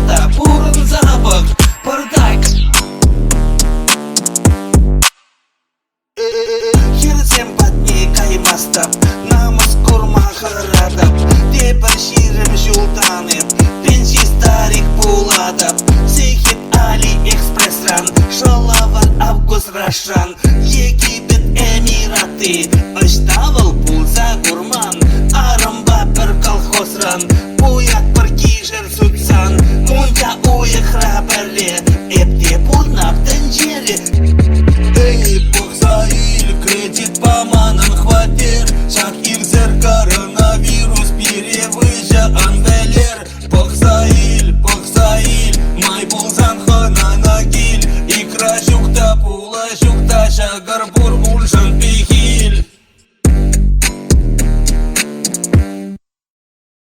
та бурын запах бардак. Херсем патне каймастап, намаз курмахарадап, тепер ширим жултанып, пенси старик пуладап. Сехит Алиэкспрессран, шалавар Август Рашан, Египет Эмираты, Ыштавыл пулса гурман, Арамба бір колхозран, Буяк бір кижер сутсан, Мунка уе храберле, Эпте пурнап тенчере. Эй, Бохсаиль, кредит по манан хватер, Шах ирзер коронавирус, перевыжа анвелер. Бохсаиль, май булзан хана нагиль, Икра жукта пула жукта шагар.